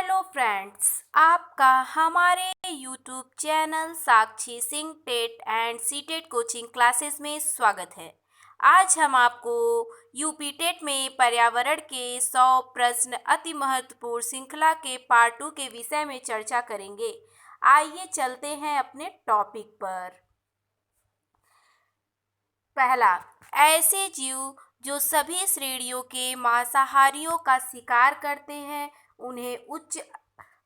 Hello friends, आपका हमारे YouTube channel Sakshi Singh TET and CTET coaching classes में स्वागत है। आज हम आपको यूपी टेट में पर्यावरण के 100 प्रश्न अति महत्वपूर्ण श्रृंखला के पार्ट 2 के विषय में चर्चा करेंगे। आइए चलते हैं अपने टॉपिक पर। पहला, ऐसे जीव जो सभी श्रेणियों के मांसाहारियों का शिकार करते हैं उन्हें उच्च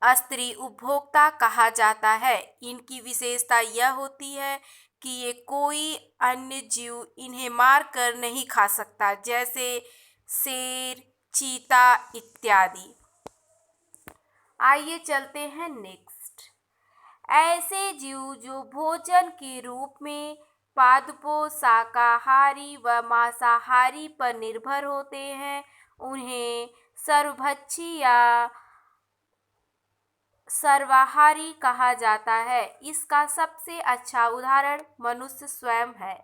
स्तरीय उपभोक्ता कहा जाता है। इनकी विशेषता यह होती है कि ये कोई अन्य जीव इन्हें मार कर नहीं खा सकता, जैसे शेर, चीता इत्यादि। आइए चलते हैं नेक्स्ट। ऐसे जीव जो भोजन के रूप में पादपों, शाकाहारी व मांसाहारी पर निर्भर होते हैं उन्हें सर्वभक्षी या सर्वाहारी कहा जाता है। इसका सबसे अच्छा उदाहरण मनुष्य स्वयं है।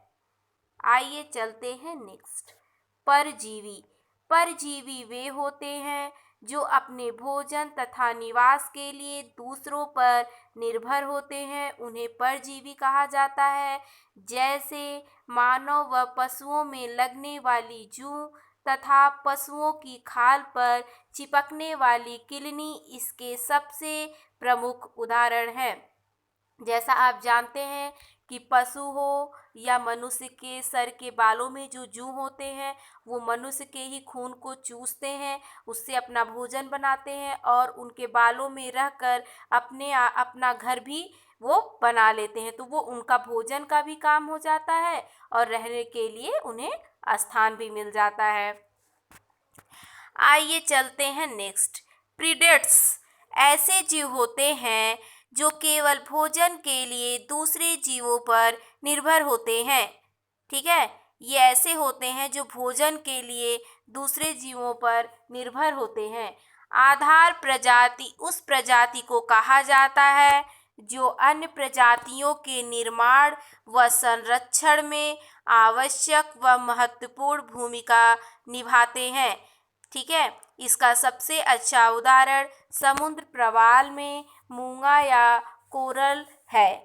आइए चलते हैं नेक्स्ट। परजीवी। परजीवी वे होते हैं जो अपने भोजन तथा निवास के लिए दूसरों पर निर्भर होते हैं, उन्हें परजीवी कहा जाता है। जैसे मानव व पशुओं में लगने वाली जूं तथा पशुओं की खाल पर चिपकने वाली किलनी इसके सबसे प्रमुख उदाहरण हैं। जैसा आप जानते हैं कि पशु हो या मनुष्य के सर के बालों में जो जूं होते हैं वो मनुष्य के ही खून को चूसते हैं, उससे अपना भोजन बनाते हैं और उनके बालों में रहकर अपना घर भी वो बना लेते हैं, तो वो उनका भोजन का भी काम हो जाता है और रहने के लिए उन्हें स्थान भी मिल जाता है। आइए चलते हैं नेक्स्ट। प्रीडेट्स। ऐसे जीव होते हैं जो केवल भोजन के लिए दूसरे जीवों पर निर्भर होते हैं। ठीक है, ये ऐसे होते हैं जो भोजन के लिए दूसरे जीवों पर निर्भर होते हैं। आधार प्रजाति उस प्रजाति को कहा जाता है जो अन्य प्रजातियों के निर्माण व संरक्षण में आवश्यक व महत्वपूर्ण भूमिका निभाते हैं। ठीक है, इसका सबसे अच्छा उदाहरण समुद्र प्रवाल में मूंगा या कोरल है।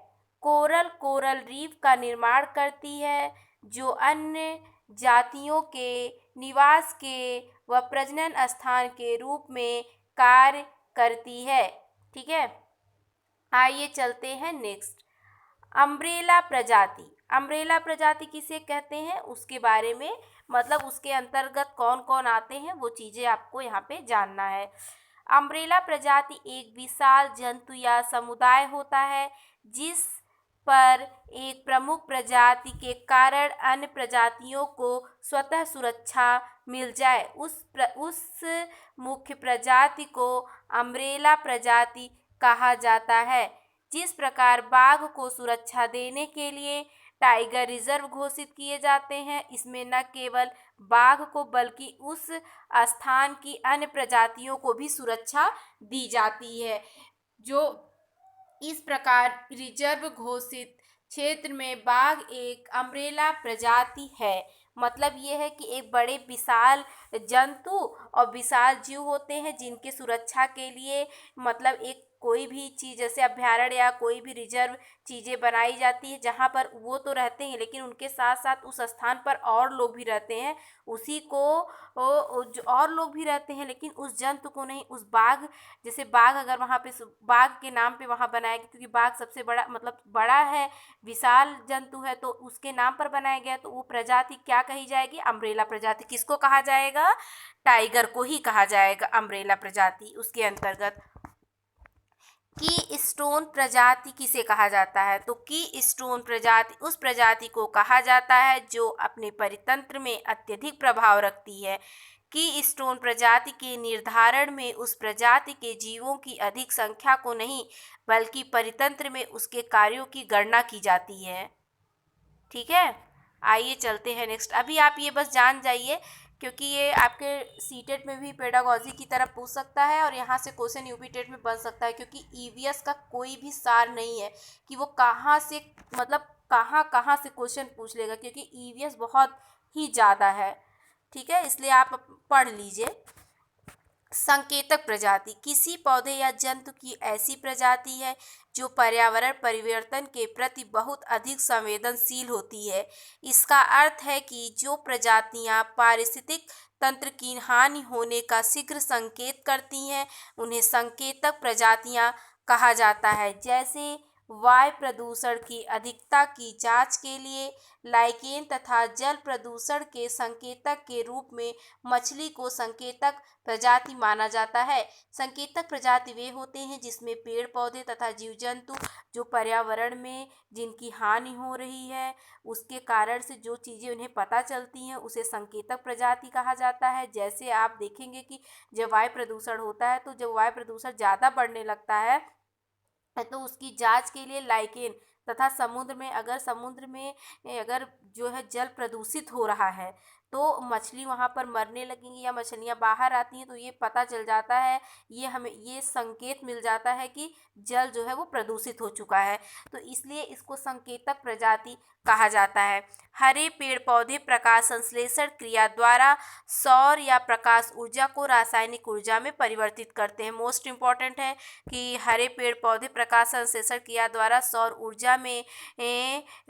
कोरल रीफ का निर्माण करती है जो अन्य जातियों के निवास के व प्रजनन स्थान के रूप में कार्य करती है। ठीक है, आइए चलते हैं नेक्स्ट। अम्ब्रेला प्रजाति। अम्ब्रेला प्रजाति किसे कहते हैं उसके बारे में, मतलब उसके अंतर्गत कौन कौन आते हैं वो चीज़ें आपको यहाँ पे जानना है। अम्ब्रेला प्रजाति एक विशाल जंतु या समुदाय होता है जिस पर एक प्रमुख प्रजाति के कारण अन्य प्रजातियों को स्वतः सुरक्षा मिल जाए उस मुख्य प्रजाति को अम्ब्रेला प्रजाति कहा जाता है। जिस प्रकार बाघ को सुरक्षा देने के लिए टाइगर रिजर्व घोषित किए जाते हैं, इसमें न केवल बाघ को बल्कि उस स्थान की अन्य प्रजातियों को भी सुरक्षा दी जाती है। जो इस प्रकार रिजर्व घोषित क्षेत्र में बाघ एक अम्ब्रेला प्रजाति है। मतलब ये है कि एक बड़े विशाल जंतु और विशाल जीव होते हैं जिनके सुरक्षा के लिए मतलब एक कोई भी चीज़ जैसे अभ्यारण्य या कोई भी रिजर्व चीज़ें बनाई जाती है जहाँ पर वो तो रहते हैं लेकिन उनके साथ साथ उस स्थान पर और लोग भी रहते हैं, उसी को और लोग भी रहते हैं लेकिन उस जंतु को नहीं। उस बाघ जैसे बाघ अगर वहाँ पे बाघ के नाम पे वहाँ बनाया गया क्योंकि बाघ सबसे बड़ा मतलब बड़ा है, विशाल जंतु है, तो उसके नाम पर बनाया गया, तो वो प्रजाति क्या कही जाएगी? अम्ब्रेला प्रजाति। किसको कहा जाएगा? टाइगर को ही कहा जाएगा अम्ब्रेला प्रजाति। उसके अंतर्गत की स्टोन प्रजाति किसे कहा जाता है? तो की स्टोन प्रजाति उस प्रजाति को कहा जाता है जो अपने परितंत्र में अत्यधिक प्रभाव रखती है। की स्टोन प्रजाति के निर्धारण में उस प्रजाति के जीवों की अधिक संख्या को नहीं बल्कि परितंत्र में उसके कार्यों की गणना की जाती है। ठीक है, आइए चलते हैं नेक्स्ट। अभी आप ये बस जान जाइए क्योंकि ये आपके सीटेट में भी पेडागॉजी की तरफ पूछ सकता है और यहाँ से क्वेश्चन यूपी टेट में बन सकता है क्योंकि ईवीएस का कोई भी सार नहीं है कि वो कहाँ से मतलब कहाँ से क्वेश्चन पूछ लेगा, क्योंकि ईवीएस बहुत ही ज़्यादा है। ठीक है, इसलिए आप पढ़ लीजिए। संकेतक प्रजाति किसी पौधे या जंतु की ऐसी प्रजाति है जो पर्यावरण परिवर्तन के प्रति बहुत अधिक संवेदनशील होती है। इसका अर्थ है कि जो प्रजातियां पारिस्थितिक तंत्र की हानि होने का शीघ्र संकेत करती हैं, उन्हें संकेतक प्रजातियां कहा जाता है। जैसे वायु प्रदूषण की अधिकता की जांच के लिए लाइकेन तथा जल प्रदूषण के संकेतक के रूप में मछली को संकेतक प्रजाति माना जाता है। संकेतक प्रजाति वे होते हैं जिसमें पेड़ पौधे तथा जीव जंतु जो पर्यावरण में जिनकी हानि हो रही है, उसके कारण से जो चीज़ें उन्हें पता चलती हैं, उसे संकेतक प्रजाति कहा जाता है। जैसे आप देखेंगे कि जब वायु प्रदूषण होता है, तो जब वायु प्रदूषण ज़्यादा बढ़ने लगता है तो उसकी जांच के लिए लाइकेन तथा समुद्र में अगर जो है जल प्रदूषित हो रहा है, तो मछली वहाँ पर मरने लगेंगी या मछलियाँ बाहर आती हैं, तो ये पता चल जाता है, ये हमें ये संकेत मिल जाता है कि जल जो है वो प्रदूषित हो चुका है। तो इसलिए इसको संकेतक प्रजाति कहा जाता है। हरे पेड़ पौधे प्रकाश संश्लेषण क्रिया द्वारा सौर या प्रकाश ऊर्जा को रासायनिक ऊर्जा में परिवर्तित करते हैं। मोस्ट इम्पॉर्टेंट है कि हरे पेड़ पौधे प्रकाश संश्लेषण क्रिया द्वारा सौर ऊर्जा में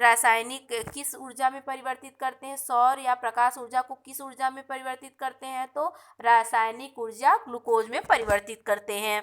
रासायनिक किस ऊर्जा में परिवर्तित करते हैं, सौर या प्रकाश ऊर्जा को किस ऊर्जा में परिवर्तित करते हैं, तो रासायनिक ऊर्जा ग्लूकोज में परिवर्तित करते हैं।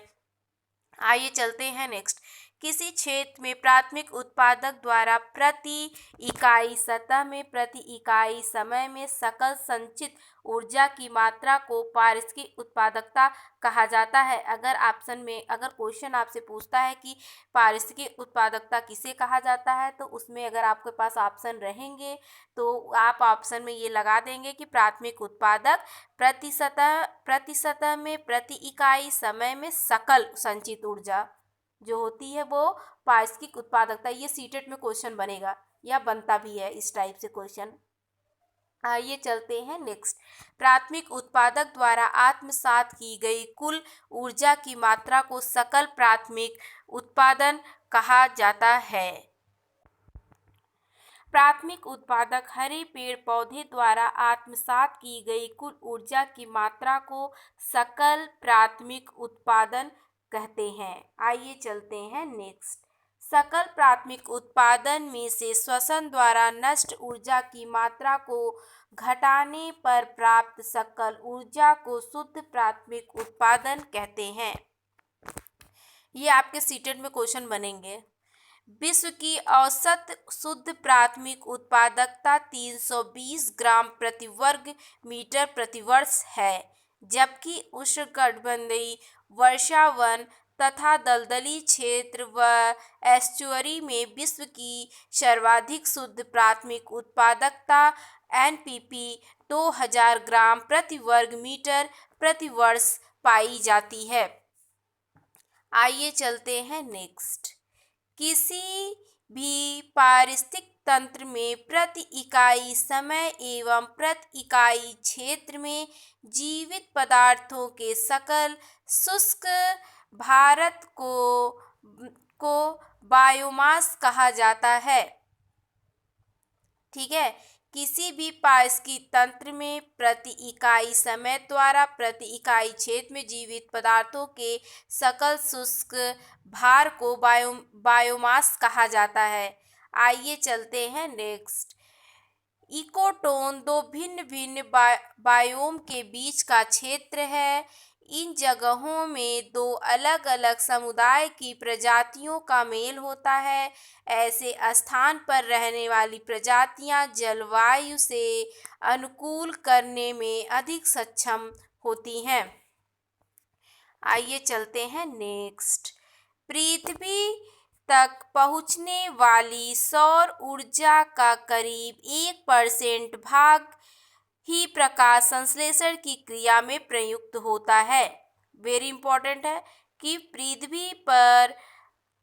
आइए चलते हैं नेक्स्ट। किसी क्षेत्र में प्राथमिक उत्पादक द्वारा प्रति इकाई सतह में प्रति इकाई समय में सकल संचित ऊर्जा की मात्रा को पारिस्थितिक उत्पादकता कहा जाता है। अगर क्वेश्चन आपसे पूछता है कि पारिस्थितिक उत्पादकता किसे कहा जाता है, तो उसमें अगर आपके पास ऑप्शन रहेंगे तो आप ऑप्शन में ये लगा देंगे कि प्राथमिक उत्पादक प्रति सतह में प्रति इकाई समय में सकल संचित ऊर्जा जो होती है वो पारिस्थितिक उत्पादकता। ये सीटेट में क्वेश्चन बनेगा या बनता भी है इस टाइप से क्वेश्चन। आइए चलते हैं नेक्स्ट। प्राथमिक उत्पादक द्वारा आत्मसात की गई कुल ऊर्जा की मात्रा को सकल प्राथमिक उत्पादन कहा जाता है। प्राथमिक उत्पादक हरे पेड़ पौधे द्वारा आत्मसात की गई कुल ऊर्जा की मात्रा को सकल प्राथमिक उत्पादन कहते हैं। आइए चलते हैं नेक्स्ट। सकल प्राथमिक उत्पादन में से श्वसन द्वारा नष्ट ऊर्जा की मात्रा को घटाने पर प्राप्त सकल ऊर्जा को शुद्ध प्राथमिक उत्पादन कहते हैं। ये आपके सीटेट में क्वेश्चन बनेंगे। विश्व की औसत शुद्ध प्राथमिक उत्पादकता 320 ग्राम प्रति वर्ग मीटर प्रति वर्ष है, जबकि उष्णकटिबंधीय वर्षावन तथा दलदली क्षेत्र व एस्चुअरी में विश्व की सर्वाधिक शुद्ध प्राथमिक उत्पादकता एनपीपी 2000 ग्राम प्रति वर्ग मीटर प्रति वर्ष पाई जाती है। आइए चलते हैं नेक्स्ट। किसी भी पारिस्थितिक तंत्र में प्रति इकाई समय एवं प्रति इकाई क्षेत्र में जीवित पदार्थों के सकल शुष्क भारत को बायोमास कहा जाता है। ठीक है, किसी भी पारिस्थितिक तंत्र में प्रति इकाई समय द्वारा प्रति इकाई क्षेत्र में जीवित पदार्थों के सकल शुष्क भार को बायोमास कहा जाता है। आइए चलते हैं नेक्स्ट। इकोटोन दो भिन्न भिन्न बायोम के बीच का क्षेत्र है। इन जगहों में दो अलग अलग समुदाय की प्रजातियों का मेल होता है। ऐसे स्थान पर रहने वाली प्रजातियां जलवायु से अनुकूल करने में अधिक सक्षम होती हैं। आइए चलते हैं नेक्स्ट। पृथ्वी तक पहुंचने वाली सौर ऊर्जा का करीब 1% भाग ही प्रकाश संश्लेषण की क्रिया में प्रयुक्त होता है। वेरी इंपॉर्टेंट है कि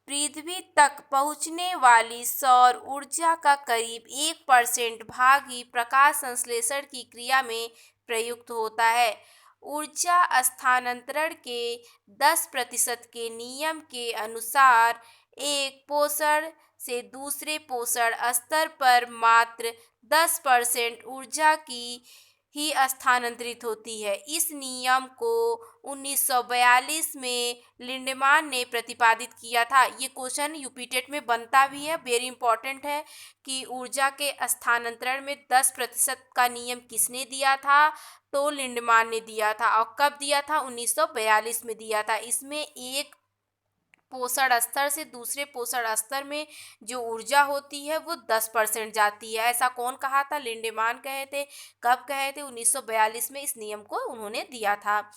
पृथ्वी तक पहुंचने वाली सौर ऊर्जा का करीब 1% भाग ही प्रकाश संश्लेषण की क्रिया में प्रयुक्त होता है। ऊर्जा स्थानांतरण के 10% के नियम के अनुसार एक पोषण से दूसरे पोषण स्तर पर मात्र 10% ऊर्जा की ही स्थानांतरित होती है। इस नियम को 1942 में लिंडमान ने प्रतिपादित किया था। ये क्वेश्चन यूपीटेट में बनता भी है, वेरी इंपॉर्टेंट है कि ऊर्जा के स्थानांतरण में 10% का नियम किसने दिया था? तो लिंडमान ने दिया था। और कब दिया था? 1942 में दिया था। इसमें एक पोषण स्तर से दूसरे पोषण स्तर में जो ऊर्जा होती है वो 10% जाती है। ऐसा कौन कहा था? लिंडेमान कहे थे। कब कहे थे? 1942 में इस नियम को उन्होंने दिया था।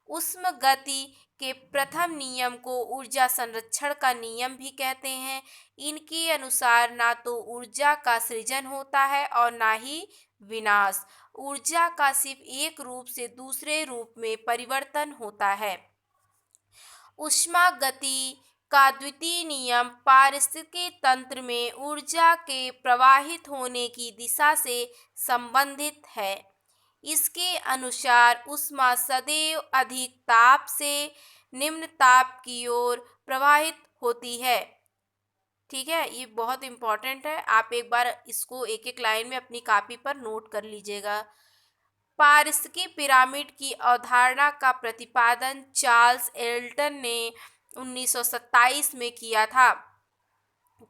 उष्म गति के प्रथम नियम को ऊर्जा संरक्षण का नियम भी कहते हैं। इनके अनुसार ना तो ऊर्जा का सृजन होता है और ना ही विनाश। ऊर्जा का सिर्फ एक रूप से दूसरे रूप में परिवर्तन होता है। ऊष्मागति का द्वितीय नियम पारिस्थितिकी तंत्र में ऊर्जा के प्रवाहित होने की दिशा से संबंधित है। इसके अनुसार ऊष्मा सदैव अधिक ताप से निम्न ताप की ओर प्रवाहित होती है। ठीक है, ये बहुत इंपॉर्टेंट है। आप एक बार इसको एक एक लाइन में अपनी कॉपी पर नोट कर लीजिएगा। पारिस्थितिकी पिरामिड की अवधारणा का प्रतिपादन चार्ल्स एल्टन ने 1927 में किया था।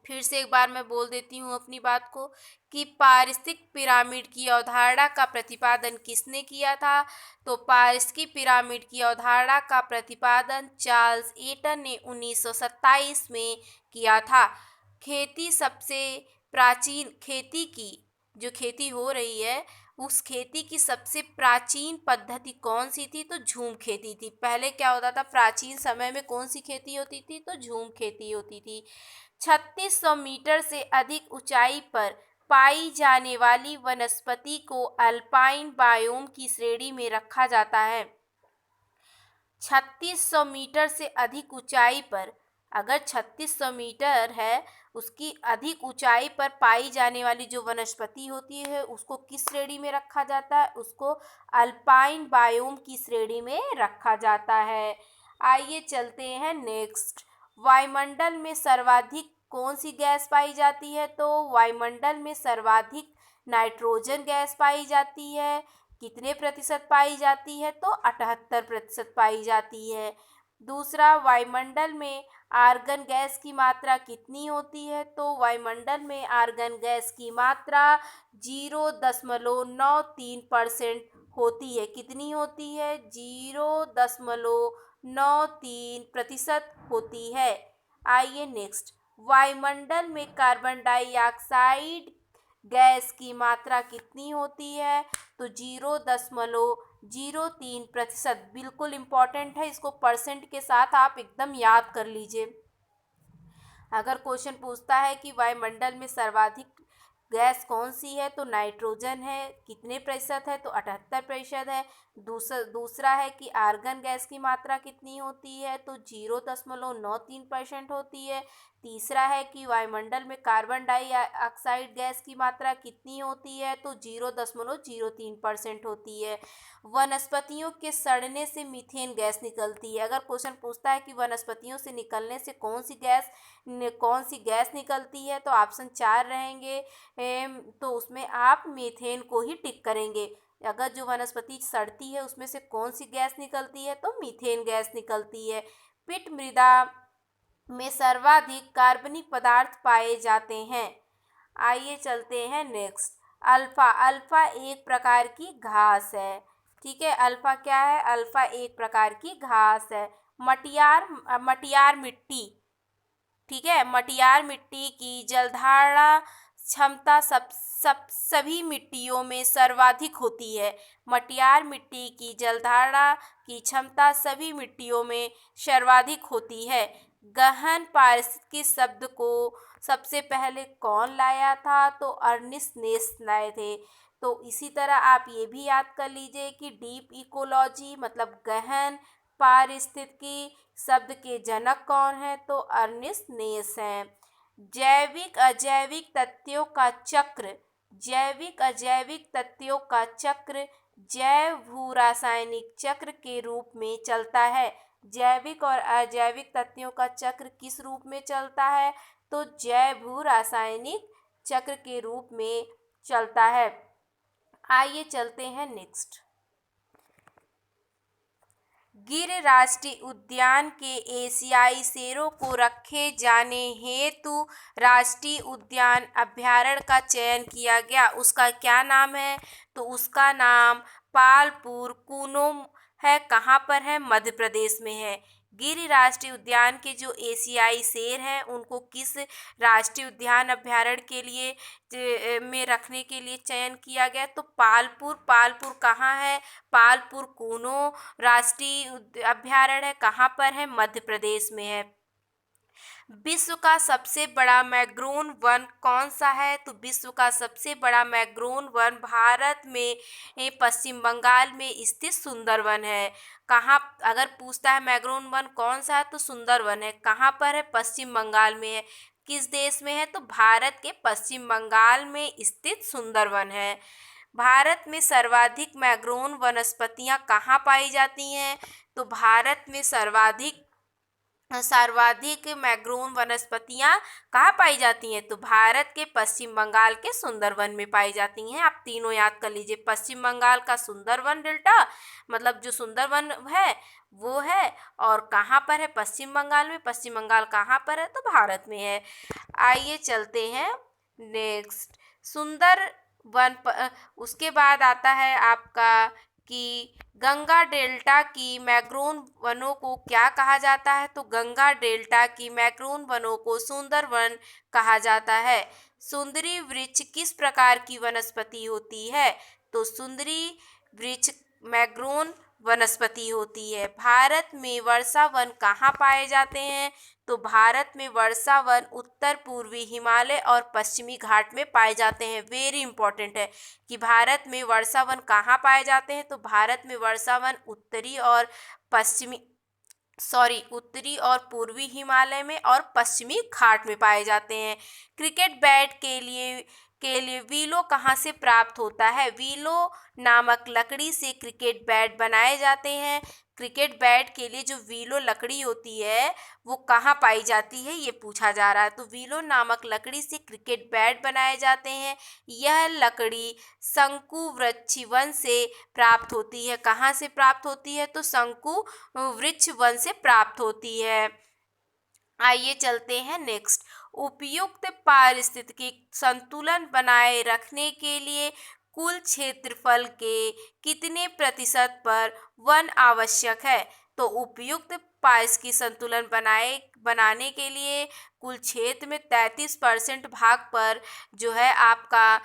फिर से एक बार मैं बोल देती हूँ अपनी बात को कि पारिस्थितिक पिरामिड की अवधारणा का प्रतिपादन किसने किया था? तो पारिस्थितिकी पिरामिड की अवधारणा का प्रतिपादन चार्ल्स एटन ने 1927 में किया था। खेती सबसे प्राचीन खेती की जो खेती हो रही है उस खेती की सबसे प्राचीन पद्धति कौन सी थी? तो झूम खेती थी। पहले क्या होता था? प्राचीन समय में कौन सी खेती होती थी? तो झूम खेती होती थी। 3600 मीटर से अधिक ऊंचाई पर पाई जाने वाली वनस्पति को अल्पाइन बायोम की श्रेणी में रखा जाता है। 3600 मीटर से अधिक ऊंचाई पर, अगर 3600 मीटर है उसकी अधिक ऊंचाई पर पाई जाने वाली जो वनस्पति होती है उसको किस श्रेणी में रखा जाता है? उसको अल्पाइन बायोम की श्रेणी में रखा जाता है। आइए चलते हैं नेक्स्ट। वायुमंडल में सर्वाधिक कौन सी गैस पाई जाती है? तो वायुमंडल में सर्वाधिक नाइट्रोजन गैस पाई जाती है। कितने प्रतिशत पाई जाती है? तो 78% पाई जाती है। दूसरा, वायुमंडल में आर्गन गैस की मात्रा कितनी होती है? तो वायुमंडल में आर्गन गैस की मात्रा 0.93% होती है। कितनी होती है? 0.93% होती है। आइए नेक्स्ट। वायुमंडल में कार्बन डाइऑक्साइड गैस की मात्रा कितनी होती है? तो 0.03%। बिल्कुल इम्पॉर्टेंट है, इसको परसेंट के साथ आप एकदम याद कर लीजिए। अगर क्वेश्चन पूछता है कि वायुमंडल में सर्वाधिक गैस कौन सी है? तो नाइट्रोजन है। कितने प्रतिशत है? तो 78% है। दूसरा है कि आर्गन गैस की मात्रा कितनी होती है? तो 0.93% होती है। तीसरा है कि वायुमंडल में कार्बन डाइऑक्साइड गैस की मात्रा कितनी होती है? तो 0.03% होती है। वनस्पतियों के सड़ने से मीथेन गैस निकलती है। अगर क्वेश्चन पूछता है कि वनस्पतियों से निकलने से कौन सी गैस निकलती है? तो ऑप्शन 4 रहेंगे। तो उसमें आप मीथेन को ही टिक करेंगे। अगर जो वनस्पति सड़ती है उसमें से कौन सी गैस निकलती है? तो मीथेन गैस निकलती है। पिट मृदा में सर्वाधिक कार्बनिक पदार्थ पाए जाते हैं। आइए चलते हैं नेक्स्ट। अल्फा। अल्फा एक प्रकार की घास है। ठीक है, अल्फा क्या है? अल्फा एक प्रकार की घास है। मटियार मिट्टी। ठीक है, मटियार मिट्टी की जलधारण क्षमता सभी मिट्टियों में सर्वाधिक होती है। मटियार मिट्टी की जलधारण की क्षमता सभी मिट्टियों में सर्वाधिक होती है। गहन पारिस्थितिकी शब्द को सबसे पहले कौन लाया था? तो अर्निस्ट नेस लाए थे। तो इसी तरह आप ये भी याद कर लीजिए कि डीप इकोलॉजी मतलब गहन पारिस्थितिकी शब्द के जनक कौन है? तो अर्निस्ट नेस हैं। जैविक अजैविक तत्वों का चक्र। जैविक अजैविक तत्वों का चक्र जैव भू रासायनिक चक्र के रूप में चलता है। जैविक और अजैविक तत्वों का चक्र किस रूप में चलता है? तो जैव भू रासायनिक चक्र के रूप में चलता है। आइए चलते हैं नेक्स्ट। गिर राष्ट्रीय उद्यान के एशियाई शेरों को रखे जाने हेतु राष्ट्रीय उद्यान अभयारण्य का चयन किया गया। उसका क्या नाम है? तो उसका नाम पालपुर कूनो है। कहाँ पर है? मध्य प्रदेश में है। गिर राष्ट्रीय उद्यान के जो एशियाई शेर हैं उनको किस राष्ट्रीय उद्यान अभयारण्य के लिए में रखने के लिए चयन किया गया? तो पालपुर। पालपुर कहाँ है? पालपुर कूनो राष्ट्रीय अभयारण्य है। कहाँ पर है? मध्य प्रदेश में है। विश्व का सबसे बड़ा मैंग्रोव वन कौन सा है? तो विश्व का सबसे बड़ा मैंग्रोव वन भारत में पश्चिम बंगाल में स्थित सुंदरवन है। कहाँ, अगर पूछता है मैंग्रोव वन कौन सा है तो सुंदरवन है। कहाँ पर है? पश्चिम बंगाल में है। किस देश में है? तो भारत के पश्चिम बंगाल में स्थित सुंदरवन है। भारत में सर्वाधिक मैंग्रोव वनस्पतियां कहाँ पाई जाती हैं? तो भारत में सर्वाधिक मैंग्रोव वनस्पतियां कहाँ पाई जाती हैं? तो भारत के पश्चिम बंगाल के सुंदरवन में पाई जाती हैं। आप तीनों याद कर लीजिए। पश्चिम बंगाल का सुंदरवन डेल्टा, मतलब जो सुंदरवन है वो है, और कहाँ पर है? पश्चिम बंगाल में। पश्चिम बंगाल कहाँ पर है? तो भारत में है। आइए चलते हैं नेक्स्ट। उसके बाद आता है आपका कि गंगा डेल्टा की मैंग्रोव वनों को क्या कहा जाता है? तो गंगा डेल्टा की मैंग्रोव वनों को सुंदरवन कहा जाता है। सुंदरी वृक्ष किस प्रकार की वनस्पति होती है? तो सुंदरी वृक्ष मैंग्रोव वनस्पति होती है। भारत में वर्षा वन कहाँ पाए जाते हैं? तो भारत में वर्षा वन उत्तर पूर्वी हिमालय और पश्चिमी घाट में पाए जाते हैं। वेरी इंपॉर्टेंट है कि भारत में वर्षा वन कहाँ पाए जाते हैं। तो भारत में वर्षा वन उत्तरी और पूर्वी हिमालय में और पश्चिमी घाट में पाए जाते हैं। क्रिकेट बैट के लिए विलो कहाँ से प्राप्त होता है? विलो नामक लकड़ी से क्रिकेट बैट बनाए जाते हैं। क्रिकेट बैट के लिए जो विलो लकड़ी होती है वो कहाँ पाई जाती है, ये पूछा जा रहा है। तो विलो नामक लकड़ी से क्रिकेट बैट बनाए जाते हैं। यह लकड़ी शंकु वृक्ष वन से प्राप्त होती है। कहाँ से प्राप्त होती है? तो शंकु वृक्ष वन से प्राप्त होती है। आइए चलते हैं नेक्स्ट। उपयुक्त पारिस्थितिकी संतुलन बनाए रखने के लिए कुल क्षेत्रफल के कितने प्रतिशत पर वन आवश्यक है? तो उपयुक्त पारिस्थितिकी संतुलन बनाने के लिए कुल क्षेत्र में 33% भाग पर जो है आपका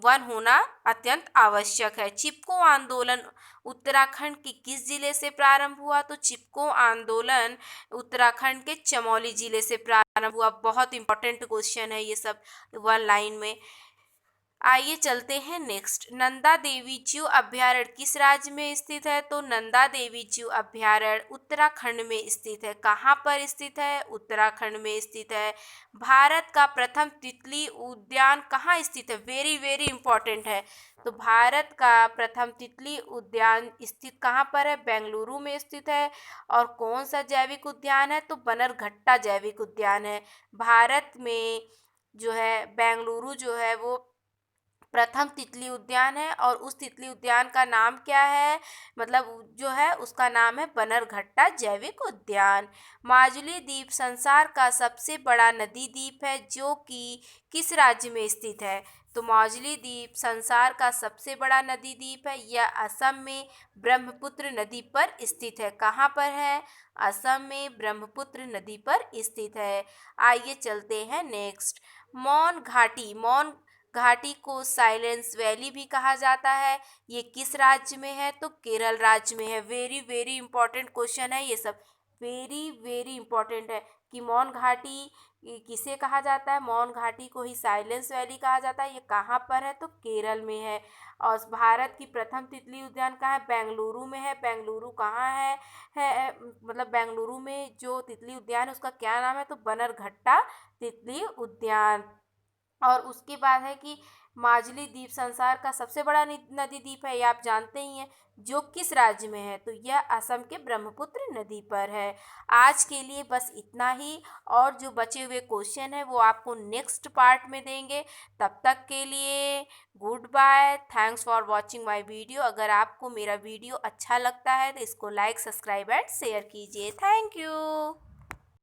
वन होना अत्यंत आवश्यक है। चिपको आंदोलन उत्तराखंड के किस जिले से प्रारंभ हुआ? तो चिपको आंदोलन उत्तराखंड के चमोली जिले से प्रारंभ हुआ। बहुत इंपॉर्टेंट क्वेश्चन है ये सब वन लाइन में। आइए चलते हैं नेक्स्ट। नंदा देवी जू अभयारण्य किस राज्य में स्थित है? तो नंदा देवी जू अभयारण्य उत्तराखंड में स्थित है। कहाँ पर स्थित है? उत्तराखंड में स्थित है। भारत का प्रथम तितली उद्यान कहाँ स्थित है? वेरी वेरी इंपॉर्टेंट है। तो भारत का प्रथम तितली उद्यान स्थित कहाँ पर है? बेंगलुरु में स्थित है। और कौन सा जैविक उद्यान है? तो बनरघट्टा जैविक उद्यान है। भारत में जो है बेंगलुरु जो है वो प्रथम तितली उद्यान है, और उस तितली उद्यान का नाम क्या है? मतलब जो है उसका नाम है बनरघट्टा जैविक उद्यान। माजुली द्वीप संसार का सबसे बड़ा नदी द्वीप है जो कि किस राज्य में स्थित है? तो माजुली द्वीप संसार का सबसे बड़ा नदी द्वीप है। यह असम में ब्रह्मपुत्र नदी पर स्थित है। कहाँ पर है? असम में ब्रह्मपुत्र नदी पर स्थित है। आइए चलते हैं नेक्स्ट। मौन घाटी को साइलेंस वैली भी कहा जाता है। ये किस राज्य में है? तो केरल राज्य में है। वेरी वेरी इंपॉर्टेंट क्वेश्चन है ये सब। वेरी वेरी इंपॉर्टेंट है कि मौन घाटी किसे कहा जाता है? मौन घाटी को ही साइलेंस वैली कहा जाता है। ये कहाँ पर है? तो केरल में है। और भारत की प्रथम तितली उद्यान कहाँ है? बेंगलुरु में है। बेंगलुरु कहाँ है मतलब बेंगलुरु में जो तितली उद्यान है उसका क्या नाम है? तो बनरघट्टा तितली उद्यान। और उसके बाद है कि माजुली द्वीप संसार का सबसे बड़ा नदी द्वीप है, ये आप जानते ही हैं, जो किस राज्य में है, तो यह असम के ब्रह्मपुत्र नदी पर है। आज के लिए बस इतना ही, और जो बचे हुए क्वेश्चन है वो आपको नेक्स्ट पार्ट में देंगे। तब तक के लिए goodbye, thanks for watching my video. अगर आपको मेरा वीडियो अच्छा लगता है तो इसको लाइक, सब्सक्राइब एंड शेयर कीजिए। Thank you.